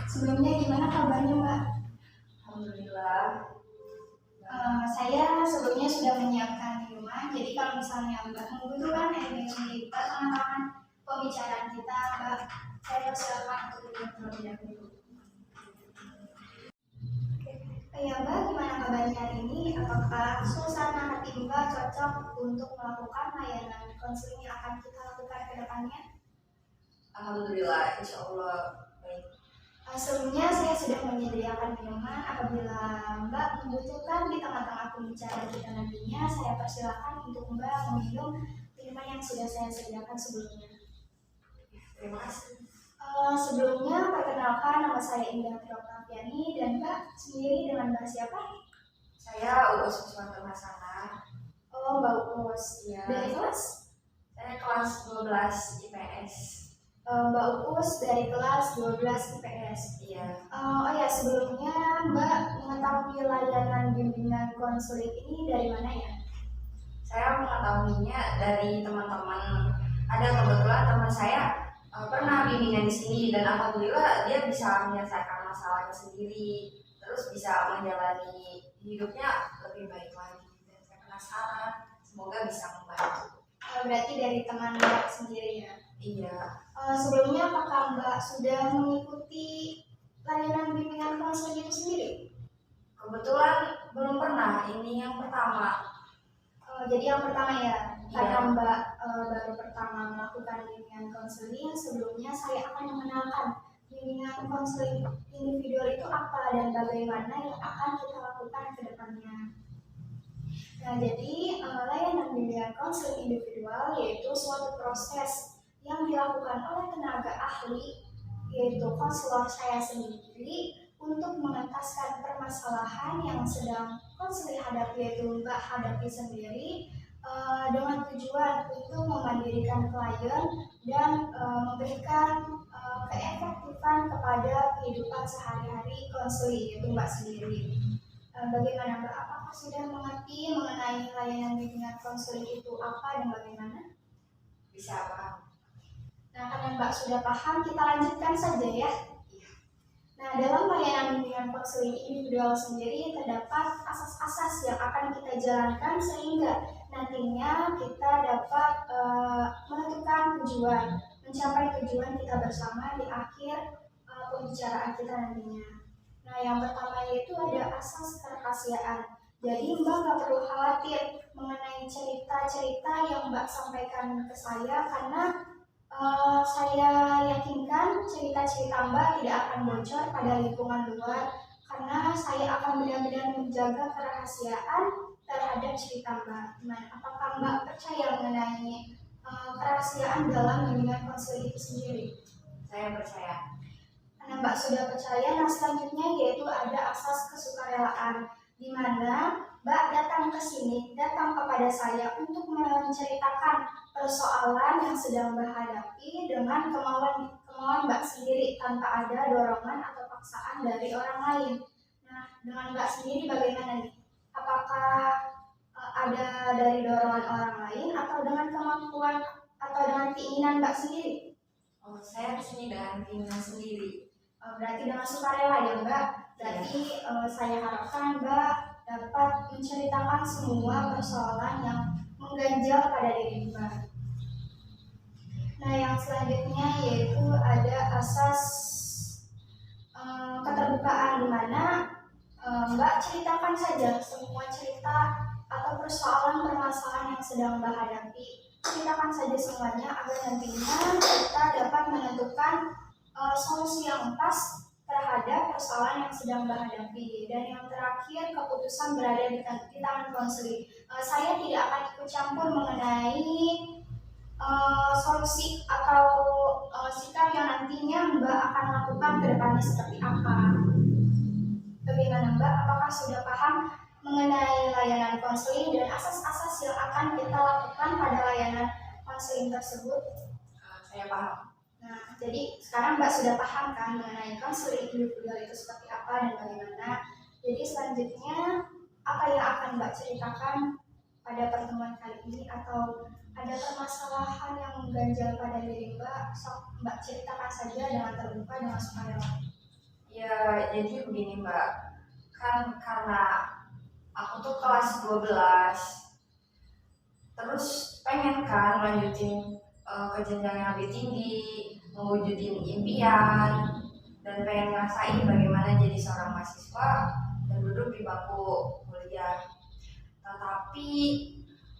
Sebelumnya gimana kabarnya Mbak? Alhamdulillah. Saya sebelumnya sudah menyiapkan di rumah. Jadi kalau misalnya Mbak membutuhkan energi pertengahan pembicaraan kita, Mbak, saya persilakan untuk duduk terlebih dahulu. Ya Mbak, gimana kabarnya hari ini? Apakah suasana hati Mbak cocok untuk melakukan layanan konseling yang akan kita lakukan ke depannya? Alhamdulillah, insya Allah baik. Sebelumnya saya sudah menyediakan minuman. Apabila Mbak membutuhkan di tengah-tengah pembicaraan kita nantinya, saya persilakan untuk Mbak meminum minuman yang sudah saya sediakan sebelumnya. Terima kasih. Sebelumnya perkenalkan, nama saya Indah Oktaviani dan Mbak sendiri dengan Mbak siapa? Saya Uus Kuswanto Hasana. Oh, Mbak Uus. Ya. Dari kelas? Saya kelas 12 IPS. Mbak Uus dari kelas 12 IPS. Iya. Oh ya, sebelumnya Mbak mengetahui layanan bimbingan konseling ini dari mana ya? Saya mengetahuinya dari teman-teman. Ada kebetulan teman saya pernah bimbingan di sini dan alhamdulillah dia bisa menyelesaikan masalahnya sendiri, terus bisa menjalani hidupnya lebih baik lagi. Dan saya penasaran, semoga bisa membantu. Berarti dari teman Mbak sendiri ya? Iya. Sebelumnya apakah Mbak sudah mengikuti layanan bimbingan konseling itu sendiri? Kebetulan belum pernah, ini yang pertama. Jadi yang pertama ya, karena Iya. Mbak baru pertama melakukan bimbingan konseling, sebelumnya saya akan mengenalkan bimbingan konseling individual itu apa dan bagaimana yang akan kita lakukan ke depannya. Nah, jadi layanan bimbingan konseling individual yaitu suatu proses yang dilakukan oleh tenaga ahli, yaitu konselor saya sendiri, untuk mengentaskan permasalahan yang sedang konseling hadapi, yaitu Mbak hadapi sendiri, dengan tujuan untuk memandirikan klien dan memberikan keefektifan kepada kehidupan sehari-hari konseling, yaitu Mbak sendiri. Bagaimana Mbak? Apakah sudah mengerti mengenai layanan bimbingan konseling itu apa dan bagaimana? Bisa paham. Nah, karena Mbak sudah paham, kita lanjutkan saja ya. Nah, dalam layanan bimbingan konseling individual sendiri terdapat asas-asas yang akan kita jalankan sehingga nantinya kita dapat menentukan tujuan, mencapai tujuan kita bersama di akhir pembicaraan kita nantinya. Nah, yang pertama yaitu ada asas kerahasiaan. Jadi Mbak nggak perlu khawatir mengenai cerita-cerita yang Mbak sampaikan ke saya, karena saya yakinkan cerita-cerita Mbak tidak akan bocor pada lingkungan luar, karena saya akan benar-benar menjaga kerahasiaan terhadap cerita Mbak. Nah, apakah Mbak percaya mengenai kerahasiaan dalam bimbingan konseling itu sendiri? Saya percaya. Karena Mbak sudah percaya, nah selanjutnya yaitu ada asas kesukarelaan, di mana Mbak datang ke sini, datang kepada saya untuk menceritakan persoalan yang sedang Mbak hadapi dengan kemauan Mbak sendiri tanpa ada dorongan atau paksaan dari orang lain. Nah, dengan Mbak sendiri bagaimana nih? Apakah ada dari dorongan orang lain atau dengan kemampuan atau dengan keinginan Mbak sendiri? Oh, saya kesini dengan keinginan sendiri. Berarti dengan sukarela ya Mbak. Berarti saya harapkan Mbak dapat menceritakan semua persoalan yang mengganjal pada diri Mbak. Nah, yang selanjutnya yaitu ada asas keterbukaan, di mana Mbak ceritakan saja semua cerita atau persoalan permasalahan yang sedang Mbak hadapi. Ceritakan saja semuanya agar nantinya kita dapat menentukan solusi yang pas terhadap persoalan yang sedang Mbak hadapi. Dan yang terakhir, keputusan berada di tangan konseling. Saya tidak akan ikut campur mengenai solusi atau sikap yang nantinya Mbak akan lakukan ke depannya seperti apa. Bagaimana Mbak? Apakah sudah paham mengenai layanan konseling dan asas-asas yang akan kita lakukan pada layanan konseling tersebut? Saya paham. Nah, jadi sekarang Mbak sudah paham kan mengenai konseling individual itu seperti apa dan bagaimana. Jadi selanjutnya apa yang akan Mbak ceritakan pada pertemuan kali ini, atau ada permasalahan yang mengganjal pada diri Mbak? Sok Mbak ceritakan saja dengan terbuka, dengan sukarela. Ya, jadi begini Mbak, kan karena aku tuh kelas 12, terus pengen kan lanjutin ke jenjang yang lebih tinggi, mewujudin impian, dan pengen ngerasain bagaimana jadi seorang mahasiswa dan duduk di bangku kuliah. Tetapi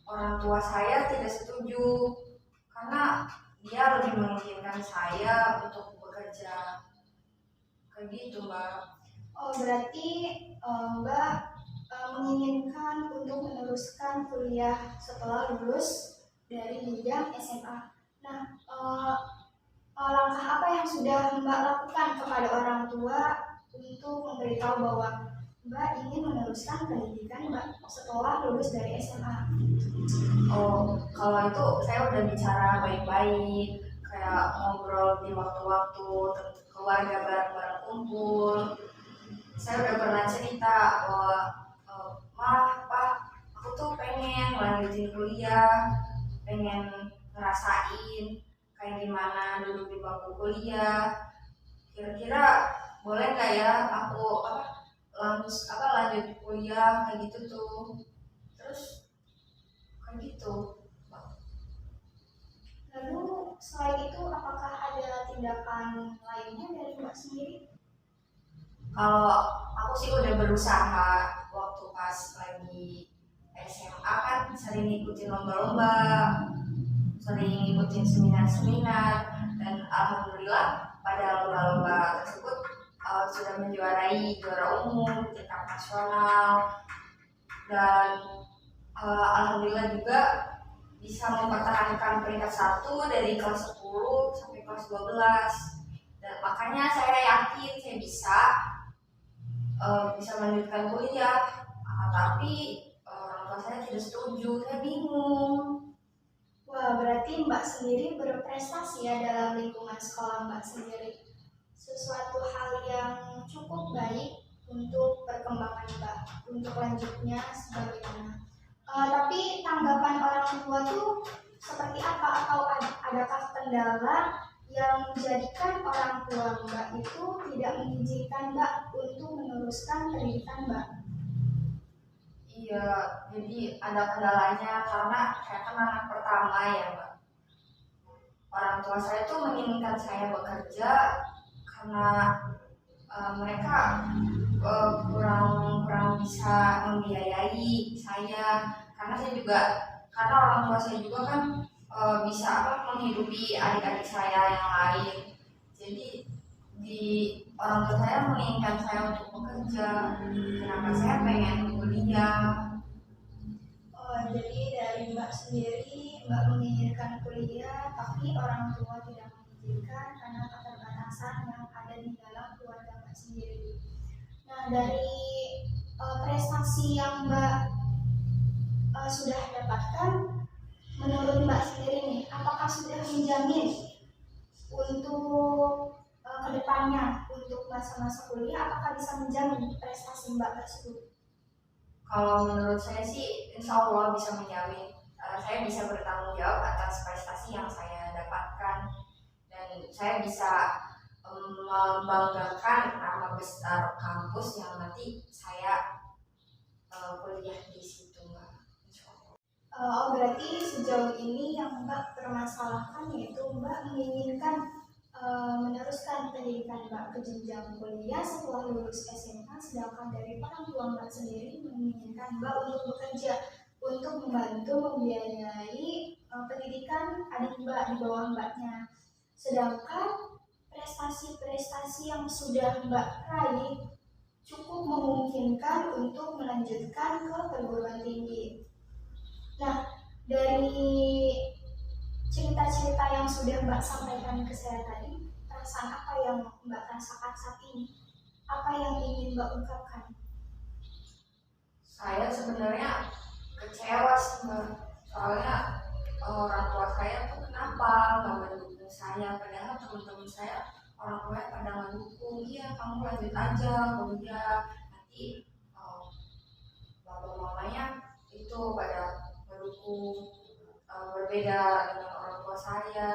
orang tua saya tidak setuju karena dia lebih menginginkan saya untuk bekerja. Kayak gitu Mbak. Oh, berarti Mbak menginginkan untuk meneruskan kuliah setelah lulus dari jenjang SMA. Nah, langkah apa yang sudah Mbak lakukan kepada orang tua untuk memberitahu bahwa Mbak ingin meneruskan pendidikan Mbak setelah lulus dari SMA? Oh, kalau itu saya udah bicara baik-baik, kayak ngobrol di waktu-waktu keluarga bareng-bareng kumpul. Saya udah pernah cerita bahwa mah, pak, aku tuh pengen lanjutin kuliah, pengen ngerasain kayak gimana duduk di bangku kuliah. Kira-kira boleh nggak ya aku lanjut kuliah kayak gitu tuh. Terus kayak gitu. Lalu selain itu apakah ada tindakan lainnya dari Mbak sendiri? Kalau aku sih udah berusaha waktu pas lagi SMA kan sering ngikutin lomba-lomba, sering ngikutin seminar-seminar, dan alhamdulillah pada lomba-lomba tersebut sudah menjuarai juara umum tingkat nasional, dan alhamdulillah juga bisa mempertahankan peringkat 1 dari kelas 10 sampai kelas 12. Dan makanya saya yakin saya bisa melanjutkan kuliah. Tapi orang tua saya tidak setuju, saya bingung. Wah, berarti Mbak sendiri berprestasi ya dalam lingkungan sekolah Mbak sendiri. Sesuatu hal yang cukup baik untuk perkembangan Mbak, untuk lanjutnya sebagaimana. Tapi tanggapan orang tua tuh seperti apa, atau adakah kendala yang menjadikan orang tua Mbak itu tidak mengizinkan Mbak untuk meneruskan pendidikan Mbak? Iya, jadi ada kendalanya karena saya kan anak pertama ya Mbak. Orang tua saya tuh menginginkan saya bekerja karena mereka kurang bisa membiayai saya, karena orang tua saya juga kan bisa menghidupi adik-adik saya yang lain. Jadi di orang tua saya menginginkan saya untuk bekerja, kenapa saya pengen kuliah. Jadi dari Mbak sendiri, Mbak menginginkan kuliah, tapi orang tua tidak mengizinkan karena keterbatasan yang ada di dalam keluarga Mbak sendiri. Nah, dari prestasi yang Mbak sudah dapatkan, menurut Mbak sendiri nih, apakah sudah menjamin untuk kedepannya, untuk masa-masa kuliah, apakah bisa menjamin prestasi Mbak tersebut? Kalau menurut saya sih, insya Allah bisa menjamin. Saya bisa bertanggung jawab atas prestasi yang saya dapatkan, dan saya bisa membanggakan nama besar kampus yang nanti saya kuliah di situ, Mbak. Berarti sejauh ini yang Mbak permasalahkan yaitu Mbak menginginkan meneruskan pendidikan Mbak ke jenjang kuliah setelah lulus SMA, sedangkan dari orang tua Mbak sendiri menginginkan Mbak untuk bekerja untuk membantu membiayai pendidikan adik Mbak di bawah Mbaknya. Sedangkan prestasi-prestasi yang sudah Mbak raih cukup memungkinkan untuk melanjutkan ke perguruan tinggi. Nah, dari cerita-cerita yang sudah Mbak sampaikan ke saya tadi, perasaan apa yang Mbak rasakan saat ini? Apa yang ingin Mbak ungkapkan? Saya sebenarnya kecewa sih Mbak, soalnya orang tua saya tuh kenapa nggak mendukung saya, padahal teman-teman saya orang tua pada mendukung. Iya, kamu lanjut aja kuliah, nanti bapak mamanya itu pada tuaku, berbeda dengan orang tua saya.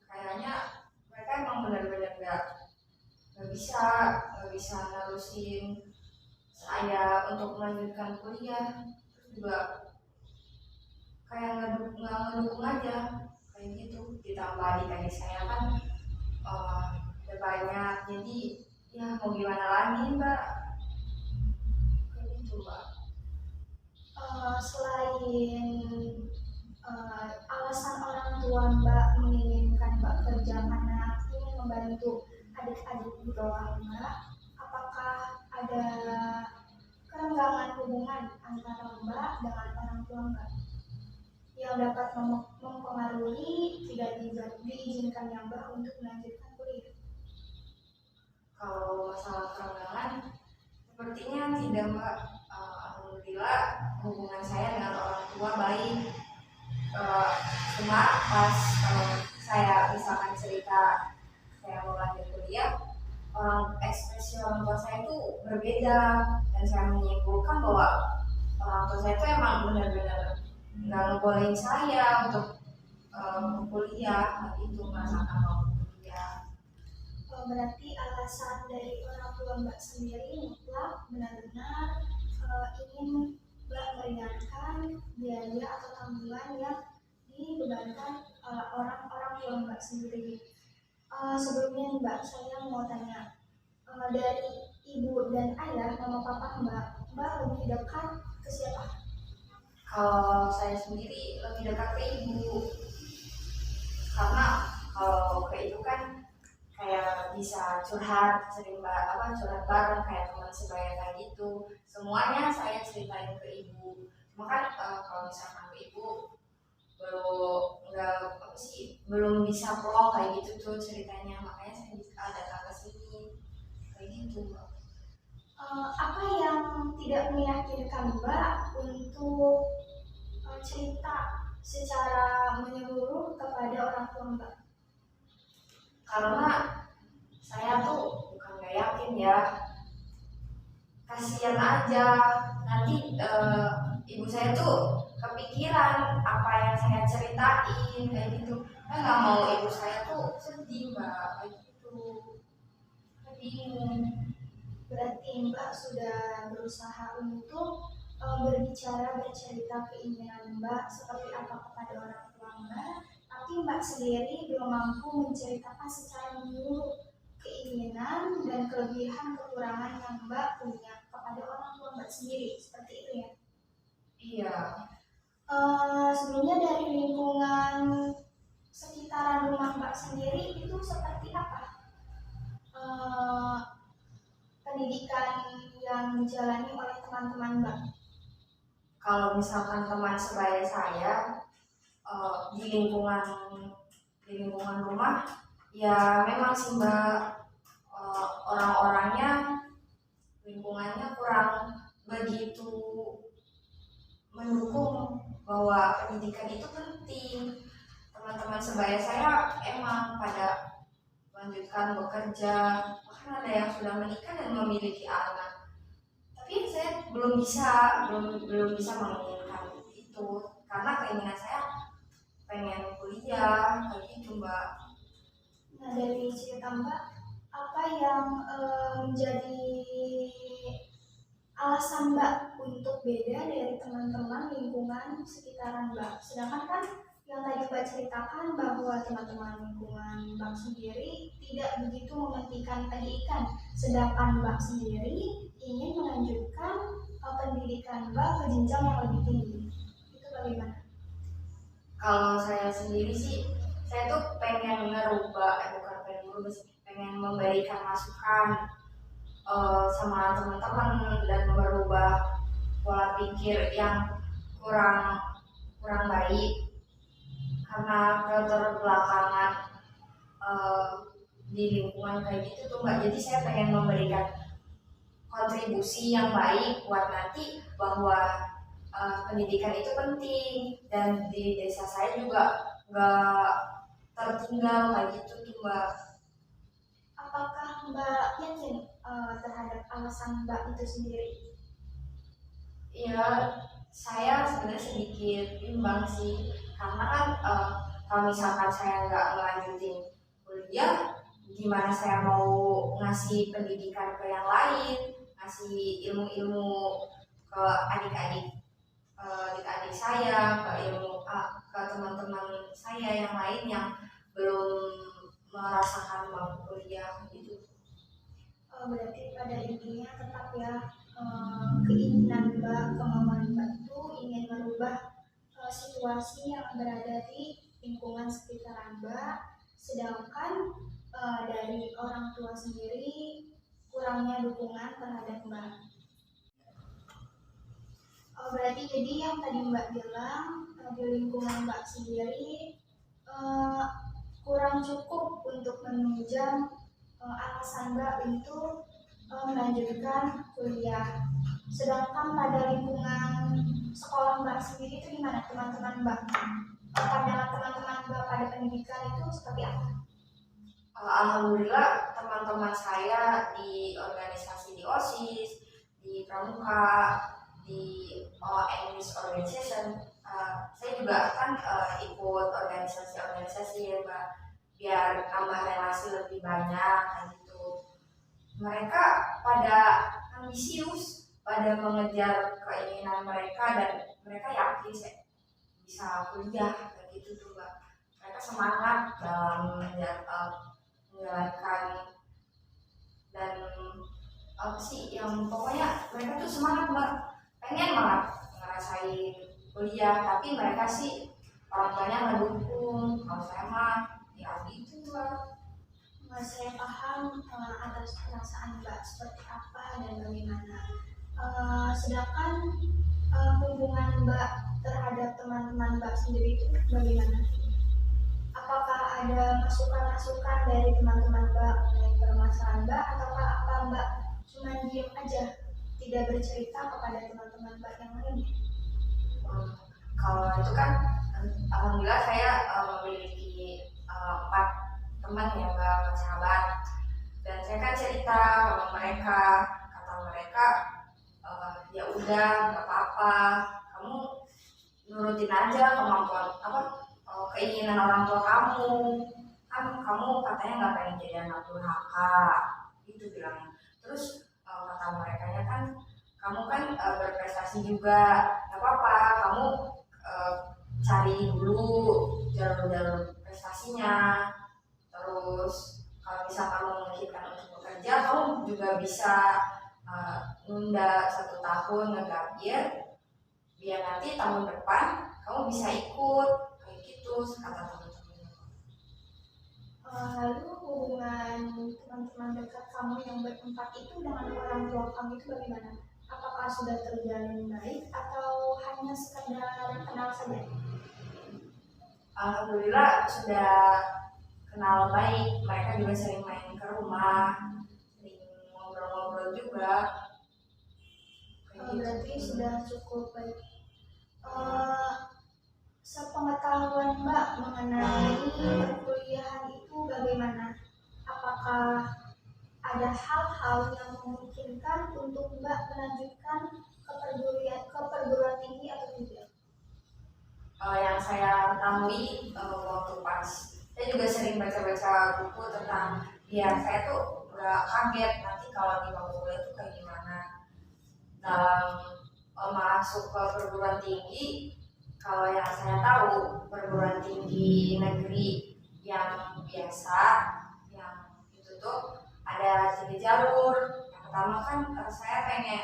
Kayaknya mereka emang benar-benar nggak bisa nerusin saya untuk melanjutkan kuliah. Terus juga kayak nggak ngedukung aja kayak gitu. Ditambah adik-adik saya kan udah banyak, jadi ya mau gimana lagi mbak, kayak gitu mbak. Selain alasan orang tua Mbak menginginkan Mbak kerja karena ingin membantu adik-adik di bawah Mbak, apakah ada kerenggangan hubungan antara Mbak dengan orang tua Mbak yang dapat mempengaruhi tidak diizinkannya Mbak untuk melanjutkan kuliah? Kalau masalah kerenggangan sepertinya tidak mbak. Alhamdulillah hubungan saya dengan orang tua baik. Cuma pas saya misalkan cerita saya mau lanjut kuliah, ekspresi orang tua saya itu berbeda, dan saya menyimpulkan bahwa orang tua saya itu emang benar-benar nggak ngebolehin saya untuk kuliah, itu merasakan mau kuliah. Berarti alasan dari orang tua Mbak sendiri mutlak benar-benar ingin Mbak meringankan biaya atau tanggungan yang dibebankan orang-orang tua Mbak sendiri. Sebelumnya nih Mbak, saya mau tanya, dari ibu dan ayah, mama papa Mbak lebih dekat ke siapa? Kalau saya sendiri lebih dekat ke ibu, karena kalau ke ibu kan kayak bisa curhat, sering curhat bareng kayak teman sebaya kayak gitu. Semuanya saya ceritain ke ibu. Cuma kan kalau misalkan ke ibu belum bisa plong kayak gitu tuh ceritanya, makanya saya bisa datang ke sini kayak gitu. Apa yang tidak meyakinkan Mbak untuk cerita secara menyeluruh kepada orang tua Mbak? Karena saya tuh bukan gak yakin ya, kasihan aja nanti ibu saya tuh kepikiran apa yang saya ceritain kayak gitu. Saya nggak mau ibu saya tuh sedih mbak, kayak gitu. Saya bingung. Berarti Mbak sudah berusaha untuk bercerita keinginan Mbak seperti apa kepada orang tua Mbak, tapi Mbak sendiri belum mampu menceritakan secara menyeluruh keinginan dan kelebihan kekurangan yang Mbak punya kepada orang tua Mbak sendiri, seperti itu ya? Iya. Sebelumnya dari lingkungan sekitaran rumah Mbak sendiri itu seperti apa? Pendidikan yang dijalani oleh teman-teman Mbak? Kalau misalkan teman sebaya saya di lingkungan rumah, ya memang sih mbak, orang-orangnya, lingkungannya kurang begitu mendukung bahwa pendidikan itu penting. Teman-teman sebaya saya emang pada melanjutkan bekerja, bahkan ada yang sudah menikah dan memiliki anak. Tapi saya belum bisa menginginkan itu, karena keinginan saya pengen kuliah kayak gitu mbak. Nah, dari cerita Mbak, apa yang menjadi alasan Mbak untuk beda dari teman-teman lingkungan sekitaran Mbak? Sedangkan kan yang tadi Mbak ceritakan bahwa teman-teman lingkungan Mbak sendiri tidak begitu mementingkan pendidikan, sedangkan Mbak sendiri ingin melanjutkan pendidikan Mbak ke jenjang yang lebih tinggi. Itu bagaimana? Kalau saya sendiri sih, saya tuh pengen ngerubah, bukan pengen memberikan masukan sama teman-teman dan merubah pola pikir yang kurang kurang baik karena keterbelakangan di lingkungan kayak gitu tuh mbak. Jadi saya pengen memberikan kontribusi yang baik buat nanti, bahwa pendidikan itu penting dan di desa saya juga nggak tertinggal kayak gitu tuh mbak. Apakah Mbak yakin terhadap alasan Mbak itu sendiri? Iya, saya sebenarnya sedikit bimbang sih, karena kan kalau misalkan saya nggak ngelanjutin kuliah, gimana saya mau ngasih pendidikan ke yang lain, ngasih ilmu-ilmu ke adik-adik adik-adik saya, ke teman-teman saya yang lain yang belum merasakan bangku kuliah gitu. Berarti pada intinya tetap ya, keinginan Mbak, kemauan Mbak itu ingin merubah situasi yang berada di lingkungan sekitar Mbak, sedangkan dari orang tua sendiri kurangnya dukungan terhadap Mbak. Berarti jadi yang tadi Mbak bilang, di lingkungan Mbak sendiri eh, kurang cukup untuk menunjang alasan Mbak untuk melanjutkan kuliah. Sedangkan pada lingkungan sekolah Mbak sendiri itu gimana teman-teman Mbak? Pandangan teman-teman Mbak pada pendidikan itu seperti apa? Alhamdulillah teman-teman saya di organisasi, di OSIS, di Pramuka, di English Organization, saya juga kan ikut organisasi-organisasi ya Mbak, biar tambah relasi lebih banyak kan gitu. Mereka pada ambisius, pada mengejar keinginan mereka, dan mereka yakin saya bisa kuliah kayak gitu tuh Mbak. Mereka semangat dalam menjalankan, dan apa sih yang pokoknya mereka tuh semangat Mbak, pengen banget ngerasain kuliah, tapi mereka sih orang tuanya mendukung. Kalau saya mah ya gitu Mbak. Saya paham atas perasaan Mbak seperti apa dan bagaimana. Sedangkan hubungan Mbak terhadap teman-teman Mbak sendiri itu bagaimana? Apakah ada masukan-masukan dari teman-teman Mbak mengenai permasalahan Mbak, ataukah apa Mbak cuma diam aja, tidak bercerita kepada teman-teman Mbak yang lainnya? Kalau itu kan alhamdulillah saya memiliki 4 teman ya Mbak, 4 sahabat, dan saya kan cerita sama mereka, kata mereka ya udah nggak apa-apa, kamu nurutin aja kemampuan keinginan orang tua kamu, kan kamu katanya nggak pengen jadi anak durhaka gitu bilangnya. Terus kata mereka ya kan kamu kan berprestasi juga, nggak apa-apa, kamu cari dulu jalur-jalur prestasinya. Terus kalau misalkan kamu memikirkan untuk bekerja, kamu juga bisa nunda 1 tahun ngegap year, biar nanti tahun depan kamu bisa ikut kayak gitu, kata teman-teman. Lalu hubungan teman-teman dekat kamu yang berempat itu dengan orang tua kamu itu bagaimana? Apakah sudah terjalin baik atau hanya sekedar kenal saja? Alhamdulillah sudah kenal baik, mereka juga sering main ke rumah, sering ngobrol-ngobrol juga. Berarti sudah cukup baik. Sepengetahuan Mbak mengenai perkuliahan itu bagaimana? Apakah ada hal-hal yang memungkinkan untuk Mbak melanjutkan ke perguruan tinggi atau tidak? Yang saya ketahui waktu pas saya juga sering baca-baca buku tentang, biar saya tuh nggak kaget nanti kalau di bangku kuliah itu kayak gimana dalam masuk ke perguruan tinggi. Kalau yang saya tahu, perguruan tinggi negeri yang biasa, yang itu tuh ada 3 jalur. Yang pertama kan saya pengen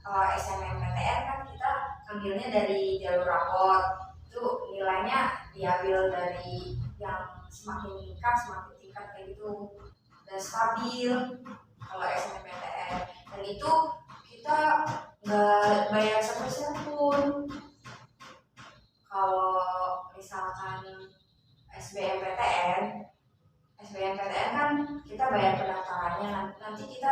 kalau SNMPTN kan kita ambilnya dari jalur rapot, itu nilainya diambil dari yang semakin tingkat kayak gitu, dan stabil kalau SNMPTN, dan itu kita nggak bayar 1 sen pun. Kalau misalkan SBMPTN kan kita bayar pendaftarannya, nanti kita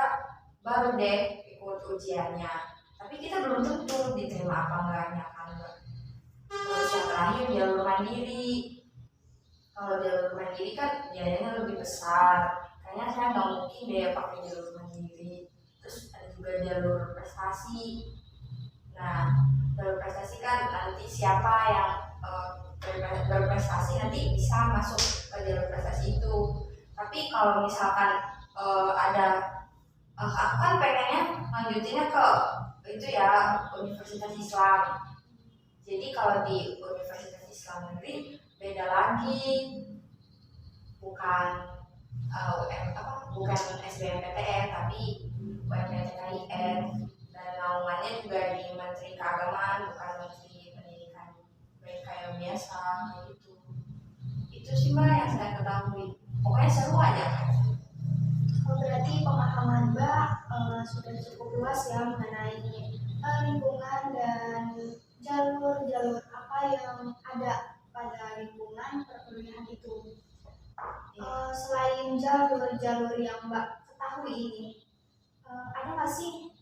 baru deh ikut ujiannya, tapi kita belum tentu diterima apa enggaknya kan Mbak. Terus yang terakhir jalur mandiri. Kalau jalur mandiri kan biayanya lebih besar, kayaknya saya nggak mungkin deh pakai jalur mandiri. Terus ada juga jalur prestasi. Nah, berprestasi kan nanti siapa yang berprestasi nanti bisa masuk ke jalur prestasi itu. Tapi kalau misalkan ada aku kan pengennya lanjutinnya ke itu ya Universitas Islam. Jadi kalau di Universitas Islam negeri beda lagi, bukan bukan SBMPTN tapi UMPTKIN, dan naungannya juga di Menteri Keagamaan bukan Menteri Pendidikan kayak biasa kayak gitu. Itu sih mbak yang saya ketahui, pokoknya seru aja kan. Berarti pemahaman Mbak sudah cukup luas ya mengenai lingkungan dan jalur-jalur apa yang ada pada lingkungan perkuliahan itu. Selain jalur-jalur yang Mbak ketahui ini, ada nggak sih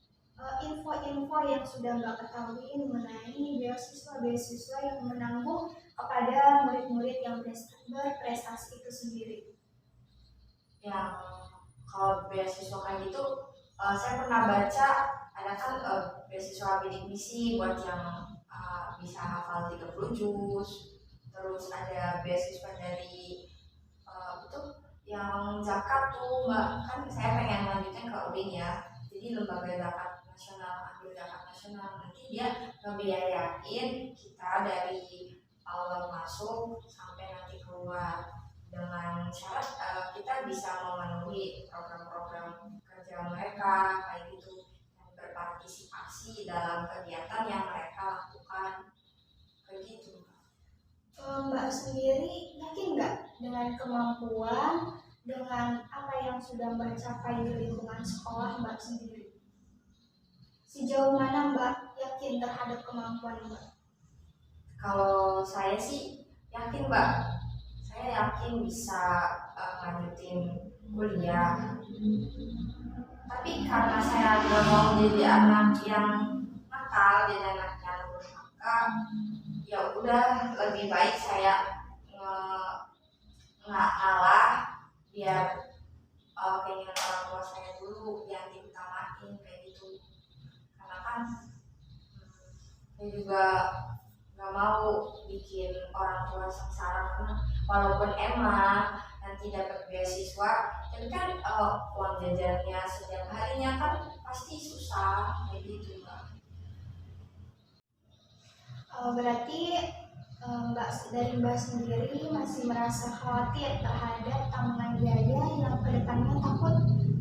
info-info yang sudah Mbak ketahui mengenai beasiswa-beasiswa yang menanggung kepada murid-murid yang berprestasi itu sendiri? Yang kalau beasiswa kayak gitu, saya pernah baca ada kan beasiswa bidik misi buat yang bisa hafal 30 juz, terus ada beasiswa dari itu yang zakat tuh mbak, kan saya pengen lanjutin ke UIN ya, jadi lembaga zakat nasional, ambil zakat nasional, nanti dia ngebiayain kita dari awal masuk sampai nanti keluar, dengan syarat kita bisa memenuhi program-program kerja mereka kayak gitu, dan berpartisipasi dalam kegiatan yang mereka lakukan kayak gitu. Mbak sendiri yakin nggak dengan kemampuan, dengan apa yang sudah Mbak capai di lingkungan sekolah Mbak sendiri? Sejauh mana Mbak yakin terhadap kemampuan Mbak? Kalau saya sih yakin mbak, saya yakin bisa lanjutin kuliah, tapi karena saya nggak mau jadi anak yang nakal, jadi anak yang durhaka, ya udah lebih baik saya nggak ngalah biar keinginan orang tua saya dulu yang diutamain kayak gitu, karena kan saya juga nggak mau bikin orang tua sengsara, karena walaupun emang nanti dapat beasiswa tapi kan uang jajannya setiap harinya kan pasti susah kayak gitu mbak. Berarti Mbak sendiri masih merasa khawatir terhadap tanggungan biaya yang kedepannya takut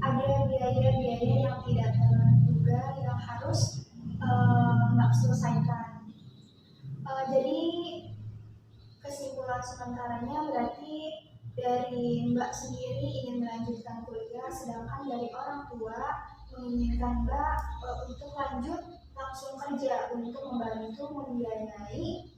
ada biaya-biaya yang tidak terduga yang harus Mbak selesaikan. Jadi kesimpulan sementaranya berarti dari Mbak sendiri ingin melanjutkan kuliah, sedangkan dari orang tua menginginkan Mbak untuk lanjut langsung kerja untuk membantu membiayai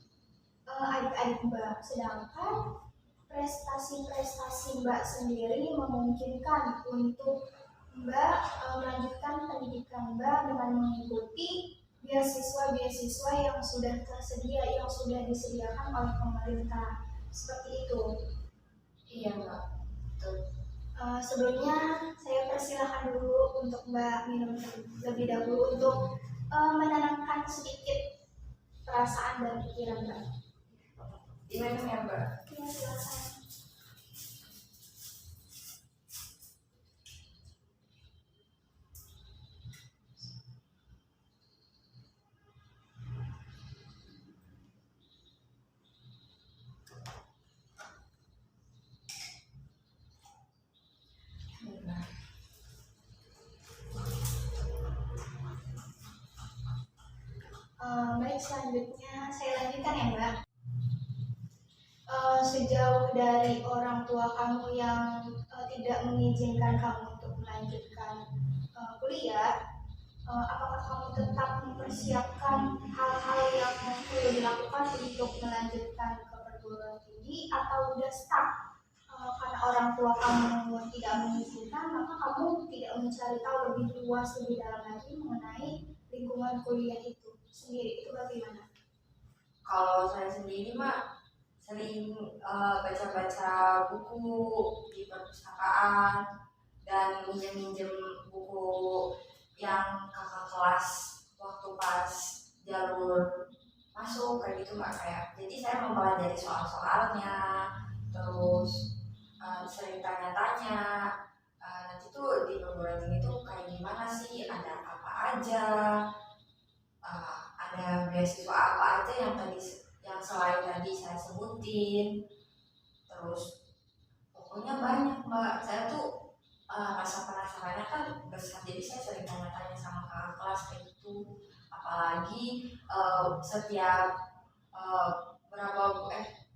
adik-adik Mbak. Sedangkan prestasi-prestasi Mbak sendiri memungkinkan untuk Mbak melanjutkan pendidikan Mbak dengan mengikuti beasiswa-beasiswa yang sudah tersedia, yang sudah disediakan oleh pemerintah. Seperti itu. Iya mbak, betul. Sebelumnya saya persilahkan dulu untuk Mbak minum terlebih dahulu untuk menenangkan sedikit perasaan dan pikiran Mbak. Diminum ya mbak. Ya, silakan. Baik, selanjutnya saya lanjutkan ya Mbak. Sejauh dari orang tua kamu yang tidak mengizinkan kamu untuk melanjutkan kuliah, apakah kamu tetap mempersiapkan hal-hal yang perlu dilakukan untuk melanjutkan ke perguruan tinggi, atau udah stuck karena orang tua kamu tidak mengizinkan, maka kamu tidak mencari tahu lebih luas, lebih dalam lagi mengenai lingkungan kuliah itu sendiri? Itu bagaimana? Kalau saya sendiri mah sering baca-baca buku di perpustakaan dan minjem-minjem buku yang kakak kelas waktu pas jalur masuk kayak gitu mbak. Kayak jadi saya mempelajari soal-soalnya, terus sering tanya-tanya, nanti tuh di perguruan tinggi itu kayak gimana sih, ada apa aja, ada beasiswa apa aja yang selain tadi saya sebutin. Terus pokoknya banyak mbak. Saya tuh rasa penasarannya kan besar, jadi saya sering tanya-tanya sama kakak kelas kayak gitu. Apalagi setiap eh,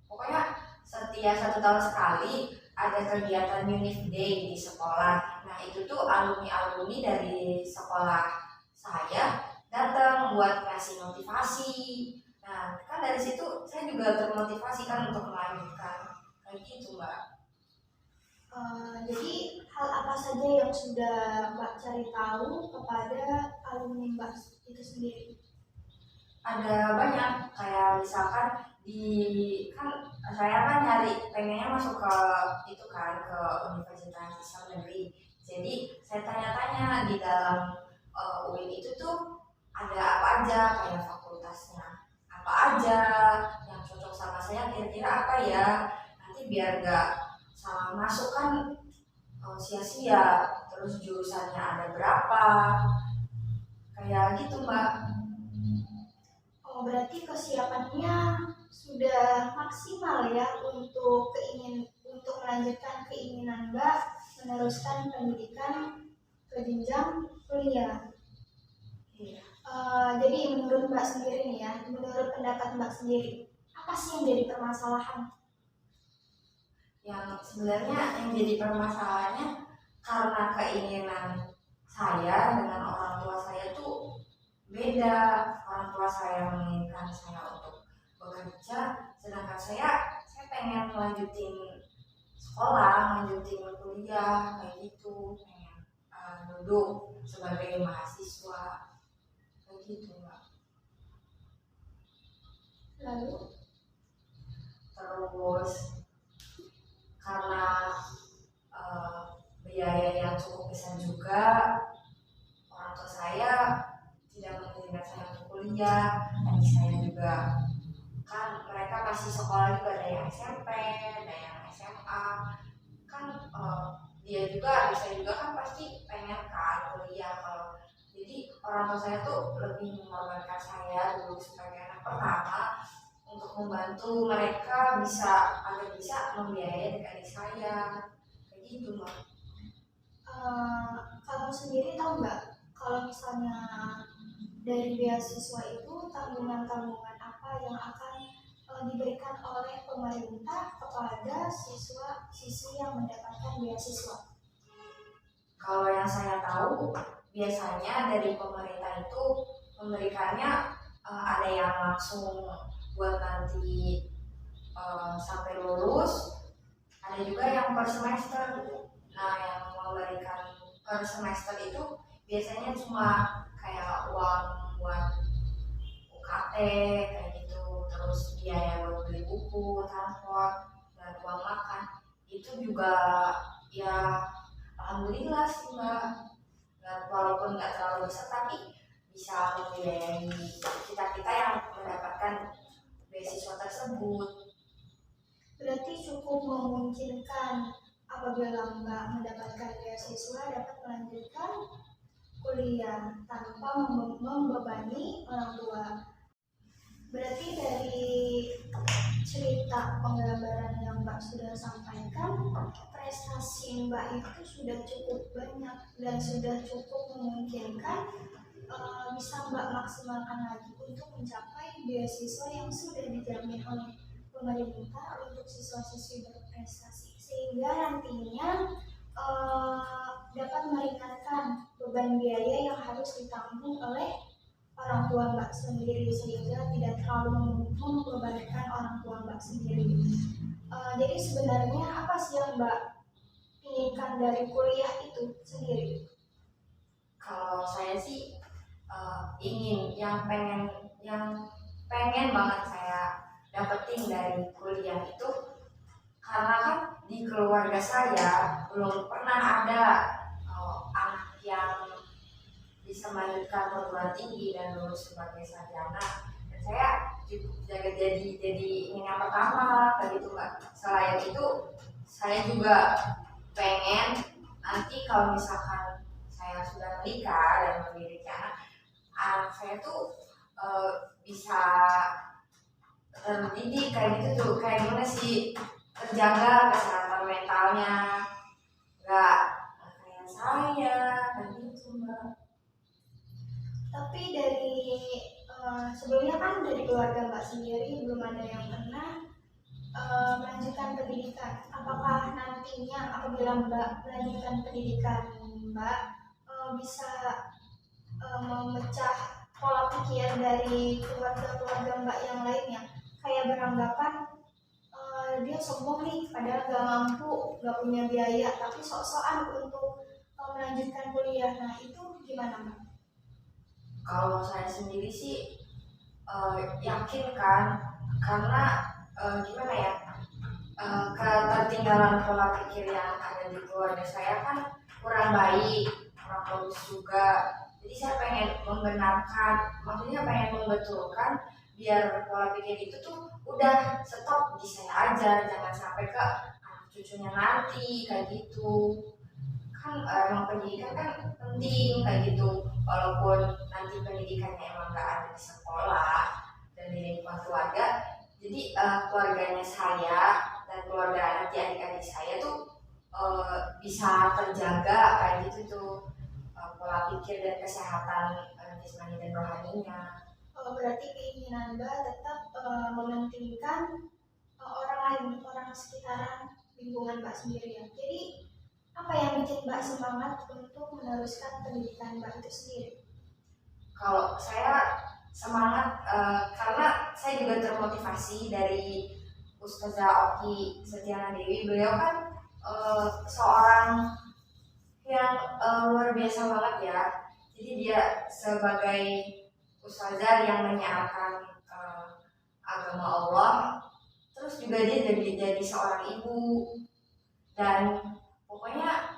pokoknya setiap 1 tahun sekali ada kegiatan Unif Day di sekolah. Nah itu tuh alumni-alumni dari sekolah saya datang buat ngasih motivasi. Nah kan dari situ saya juga termotivasi kan untuk melanjutkan kayak gitu mbak. Jadi hal apa saja yang sudah Mbak cari tahu kepada alumni Mbak itu sendiri? Ada banyak, kayak misalkan kan saya kan pengennya masuk ke itu kan, ke Universitas Islam Negeri. Jadi saya tanya-tanya di dalam UIN itu tuh ada apa aja, kayak fakultasnya apa aja yang cocok sama saya, kira-kira apa ya, nanti biar nggak salah masuk kan, sia-sia. Terus jurusannya ada berapa, kayak gitu mbak. Oh, berarti kesiapannya sudah maksimal ya untuk melanjutkan keinginan Mbak meneruskan pendidikan ke jenjang kuliah. Iya. Jadi menurut Mbak sendiri nih ya, menurut pendapat Mbak sendiri, apa sih yang jadi permasalahan? Yang sebenarnya yang jadi permasalahannya karena keinginan saya dengan orang tua saya tuh beda. Orang tua saya menginginkan saya untuk bekerja, sedangkan saya pengen melanjutin sekolah, melanjutin kuliah kayak gitu, pengen duduk sebagai mahasiswa kayak gitu mbak. Lalu, Terus karena biaya yang cukup besar juga, orang tua saya tidak mengizinkan saya untuk kuliah. Adik saya juga kan, mereka masih sekolah juga, ada yang SMP, ada yang SMA kan. Dia juga, adik saya juga kan pasti pengen kan kuliah. Jadi orang tua saya tuh lebih mengorbankan saya dulu sebagai anak pertama untuk membantu mereka agar bisa membiayai adik saya kayak gitu mbak. kamu sendiri tahu nggak kalau misalnya dari beasiswa itu tanggungan-tanggungan apa yang akan diberikan oleh pemerintah kepada siswa-siswi yang mendapatkan beasiswa? Kalau yang saya tahu, biasanya dari pemerintah itu memberikannya ada yang langsung buat nanti sampai lulus, ada juga yang per semester. Nah yang memberikan per semester itu biasanya cuma kayak uang buat UKT kayak gitu, terus biaya buat beli buku, transport, dan uang makan. Itu juga ya alhamdulillah sih mbak, walaupun nggak terlalu besar tapi bisa membiayai kita yang mendapatkan beasiswa tersebut. Berarti cukup memungkinkan apabila Mbak mendapatkan beasiswa dapat melanjutkan kuliah tanpa membebani orang tua. Berarti dari cerita penggambaran yang Mbak sudah sampaikan, prestasi Mbak itu sudah cukup banyak dan sudah cukup memungkinkan bisa Mbak maksimalkan lagi untuk mencapai beasiswa yang sudah dijamin oleh pemerintah untuk siswa-siswi berprestasi, sehingga nantinya dapat meringankan beban biaya yang harus ditanggung oleh orang tua Mbak sendiri, sehingga tidak terlalu membebankan orang tua Mbak sendiri. Jadi sebenarnya apa sih yang Mbak inginkan dari kuliah itu sendiri? Kalau saya sih ingin yang pengen banget saya dapetin dari kuliah itu, karena kan di keluarga saya belum pernah ada anak yang bisa melanjutkan perguruan tinggi dan lulus sebagai sarjana, dan saya jadi ingin yang pertama kayak gitu Mbak. Selain itu saya juga pengen nanti kalau misalkan saya sudah menikah dan memiliki anak saya tuh bisa terdidik kayak gitu tuh, kayak gimana sih terjaga kesehatan mentalnya, nggak kayak saya kayak gitu Mbak. Tapi dari sebelumnya kan dari keluarga Mbak sendiri belum ada yang pernah melanjutkan pendidikan. Apakah nantinya apabila Mbak melanjutkan pendidikan Mbak bisa memecah pola pikir dari keluarga-keluarga Mbak yang lainnya, kayak beranggapan dia sombong nih, padahal gak mampu, gak punya biaya, tapi sok-sokan untuk melanjutkan kuliah. Nah itu gimana Mbak? Kalau saya sendiri sih yakin kan, karena gimana ya, ketertinggalan pola pikir yang ada di keluarga saya kan kurang baik, kurang bagus juga. Jadi saya pengen membenarkan, maksudnya pengen membetulkan biar pola pikir itu tuh udah stop di saya aja, jangan sampai ke anak cucunya nanti kayak gitu. Kan emang pendidikan kan penting kayak gitu, walaupun nanti pendidikannya emang nggak ada di sekolah dan di lingkungan keluarga. Jadi keluarganya saya dan keluarga nanti adik-adik saya tuh bisa terjaga kayak gitu tuh, pola pikir dan kesehatan jasmani dan rohaninya. Berarti keinginan Mbak tetap mementingkan orang lain, orang sekitaran lingkungan Mbak sendiri ya. Jadi apa yang bikin Mbak semangat untuk meneruskan pendidikan Mbak itu sendiri? Kalau saya semangat karena saya juga termotivasi dari Ustazah Oki Setiana Dewi. Beliau kan seorang yang luar biasa banget ya. Jadi dia sebagai ustazah yang menyiarkan agama Allah, terus juga dia jadi seorang ibu, dan pokoknya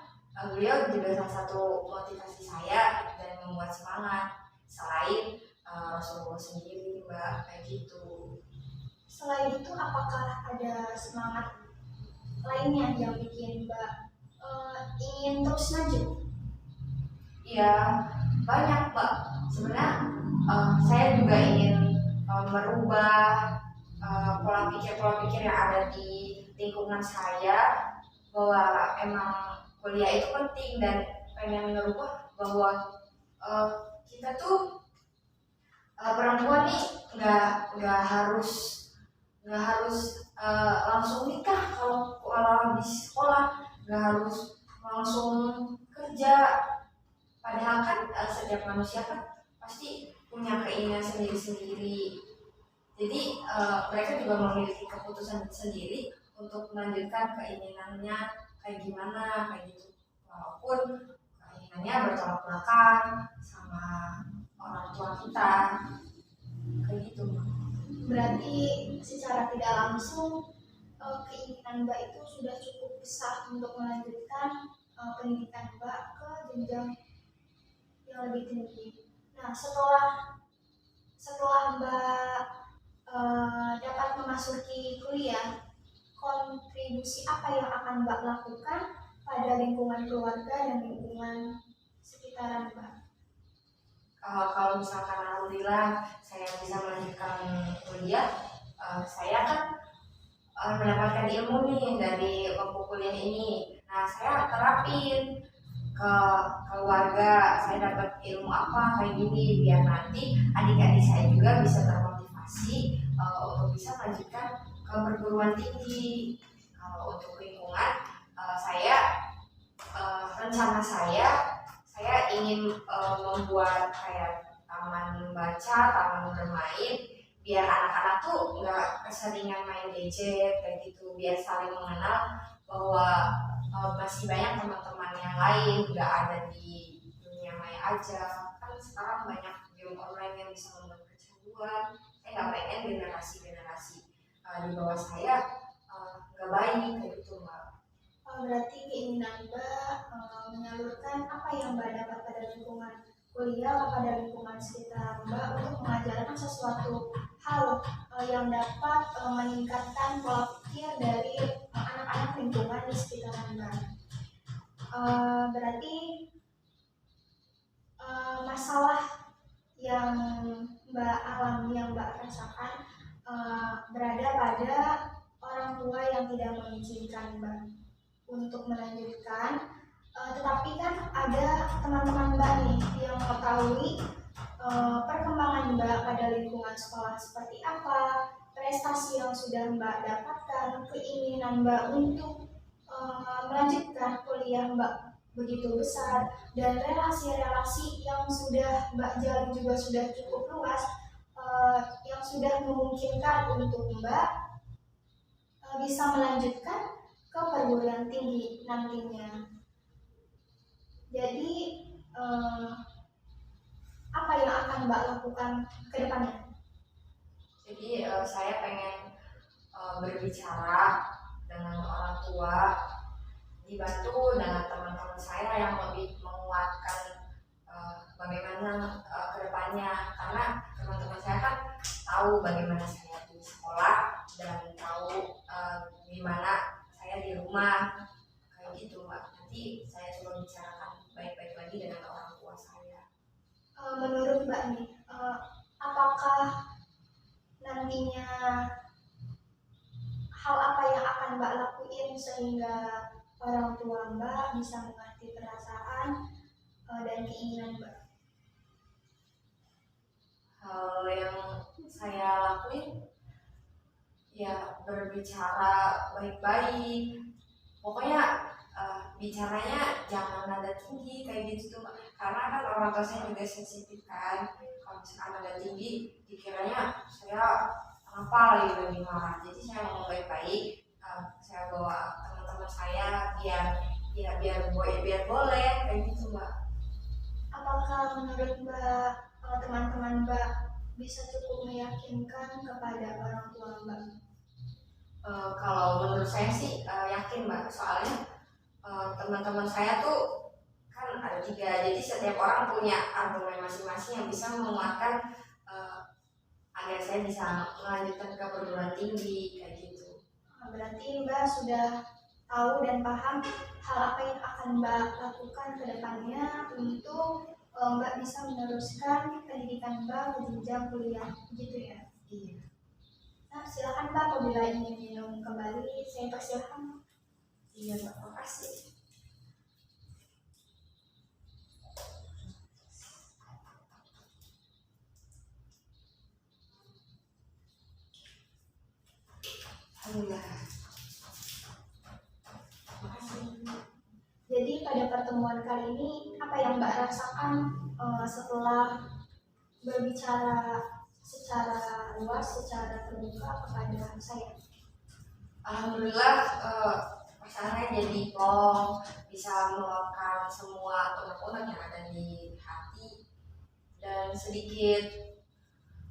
beliau juga salah satu motivasi saya dan membuat semangat. Selain Rasulullah sendiri Mbak, kayak gitu. Selain itu apakah ada semangat lainnya yang bikin Mbak ingin terus maju? Iya, banyak Mbak. Sebenarnya saya juga ingin merubah pola pikir yang ada di lingkungan saya, bahwa emang kuliah itu penting, dan pengen merubah bahwa kita tuh perempuan nih nggak harus langsung nikah kalau habis sekolah, nggak harus langsung kerja. Padahal kan setiap manusia kan pasti punya keinginan sendiri-sendiri. Jadi mereka juga memiliki keputusan sendiri untuk melanjutkan keinginannya kayak gimana kayak gitu. Walaupun keinginannya bertolak belakang sama orang tua kita kayak gitu. Berarti secara tidak langsung keinginan Mbak itu sudah cukup besar untuk melanjutkan pendidikan Mbak ke jenjang yang lebih tinggi. Nah, setelah Mbak dapat memasuki kuliah, kontribusi apa yang akan Mbak lakukan pada lingkungan keluarga dan lingkungan sekitaran Mbak? Kalau misalkan alhamdulillah saya bisa melanjutkan kuliah, saya kan mendapatkan ilmu nih dari bangku kuliah ini. Nah, saya terapin ke keluarga, saya dapat ilmu apa kayak gini, biar nanti adik-adik saya juga bisa termotivasi untuk bisa melanjutkan ke perguruan tinggi. Kalau untuk lingkungan, rencana saya ingin membuat kayak taman baca, taman bermain, biar anak-anak tuh nggak keseringan main gadget kayak gitu, biar saling mengenal bahwa masih banyak teman-teman yang lain, nggak ada di dunia maya aja. Kan sekarang banyak game online yang bisa membuat kecanduan. Saya nggak pengen generasi di bawah saya nggak baik kayak gitu Mbak. Berarti keinginan Mbak menyalurkan apa yang Mbak dapat pada lingkungan kuliah kepada lingkungan sekitar Mbak untuk mengajarkan sesuatu hal yang dapat meningkatkan pola pikir dari anak-anak lingkungan di sekitaran Mbak. Berarti masalah yang Mbak alami, yang Mbak rasakan berada pada orang tua yang tidak mengizinkan Mbak untuk melanjutkan. Tetapi kan ada teman-teman Mbak nih yang mengetahui perkembangan Mbak pada lingkungan sekolah seperti apa, prestasi yang sudah Mbak dapatkan, keinginan Mbak untuk melanjutkan kuliah Mbak begitu besar, dan relasi-relasi yang sudah Mbak jalin juga sudah cukup luas, yang sudah memungkinkan untuk Mbak bisa melanjutkan ke perguruan tinggi nantinya. Jadi apa yang akan Mbak lakukan ke depannya? Jadi saya pengen berbicara dengan orang tua, dibantu dengan teman-teman saya yang lebih menguatkan bagaimana kedepannya, karena teman-teman saya kan tahu bagaimana saya di sekolah dan tahu gimana saya di rumah kayak gitu Mbak. Nanti saya coba bicarakan baik-baik lagi dengan orang tua saya. Menurut Mbak nih, apakah nantinya hal apa yang akan Mbak lakuin sehingga orang tua Mbak bisa mengerti perasaan dan keinginan Mbak? Hal yang saya lakuin ya berbicara baik-baik, pokoknya bicaranya jangan nada tinggi kayak gitu tuh Mbak. Karena kan orang tua saya juga sensitif kan, kalau misalkan nada tinggi dikiranya saya kenapa lagi marah. Jadi saya ngomong baik-baik, saya bawa teman-teman saya biar boleh kayak gitu Mbak. Apakah menurut Mbak teman-teman Mbak bisa cukup meyakinkan kepada orang tua Mbak? Kalau menurut saya sih yakin Mbak, soalnya teman-teman saya tuh kan ada 3, jadi setiap orang punya argumen masing-masing yang bisa menguatkan agar saya bisa melanjutkan ke perguruan tinggi kayak gitu. Berarti Mbak sudah tahu dan paham hal apa yang akan Mbak lakukan ke depannya untuk Mbak bisa meneruskan pendidikan Mbak ke jenjang kuliah, gitu ya? Iya. Nah, silakan Mbak apabila ingin minum kembali, saya persilahkan. Iya Mbak, makasih. Alhamdulillah. Jadi pada pertemuan kali ini apa yang Mbak rasakan setelah berbicara secara luas, secara terbuka kepada saya? Alhamdulillah pasangannya jadi plong, bisa meluapkan semua unek-unek yang ada di hati dan sedikit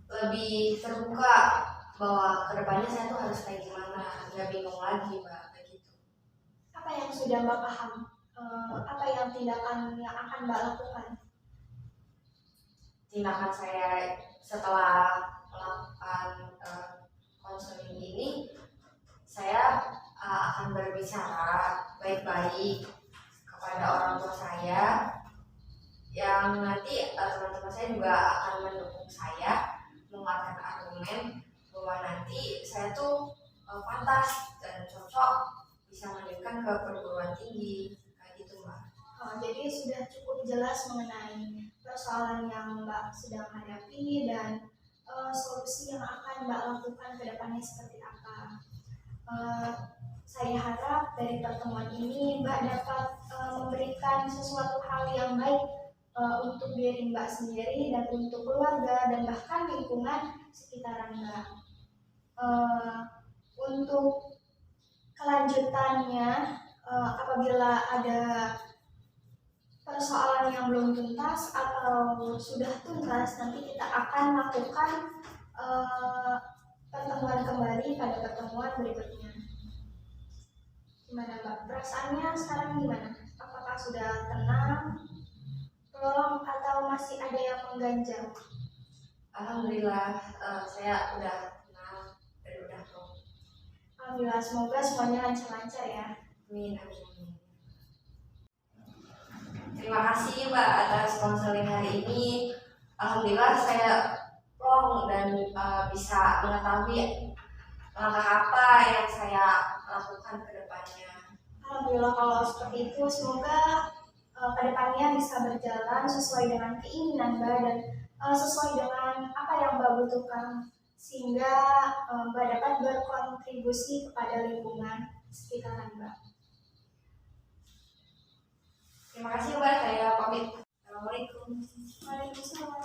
lebih terbuka bahwa kedepannya saya tuh harus kayak gimana, nggak bingung lagi Mbak kayak gitu. Apa yang sudah Mbak paham? Apa yang tindakan yang akan Mbak lakukan? Tindakan saya setelah melakukan konseling ini, saya akan berbicara baik-baik kepada orang tua saya, yang nanti teman-teman saya juga akan mendukung saya, menguatkan argumen bahwa nanti saya tuh pantas dan cocok bisa melanjutkan ke perguruan tinggi kayak gitu Mbak. Jadi sudah cukup jelas mengenai persoalan yang Mbak sedang hadapi dan solusi yang akan Mbak lakukan ke depannya seperti apa. Saya harap dari pertemuan ini Mbak dapat memberikan sesuatu hal yang baik untuk diri Mbak sendiri dan untuk keluarga dan bahkan lingkungan sekitaran Mbak. Untuk kelanjutannya, apabila ada persoalan yang belum tuntas atau sudah tuntas, nanti kita akan lakukan pertemuan kembali pada pertemuan berikutnya. Gimana Mbak? Perasaannya sekarang gimana? Apakah sudah tenang, plong, atau masih ada yang mengganjal? Alhamdulillah saya udah kenal dan udah tahu. Alhamdulillah, semoga semuanya lancar-lancar ya. Amin, amin, amin. Terima kasih Mbak atas konseling hari ini. Alhamdulillah saya plong dan bisa mengetahui langkah apa yang saya lakukan ke depannya. Alhamdulillah kalau seperti itu, semoga kedepannya bisa berjalan sesuai dengan keinginan Mbak dan sesuai dengan apa yang Mbak butuhkan, sehingga Mbak dapat berkontribusi kepada lingkungan sekitar Mbak. Terima kasih Mbak, saya pamit. Assalamualaikum. Waalaikumsalam.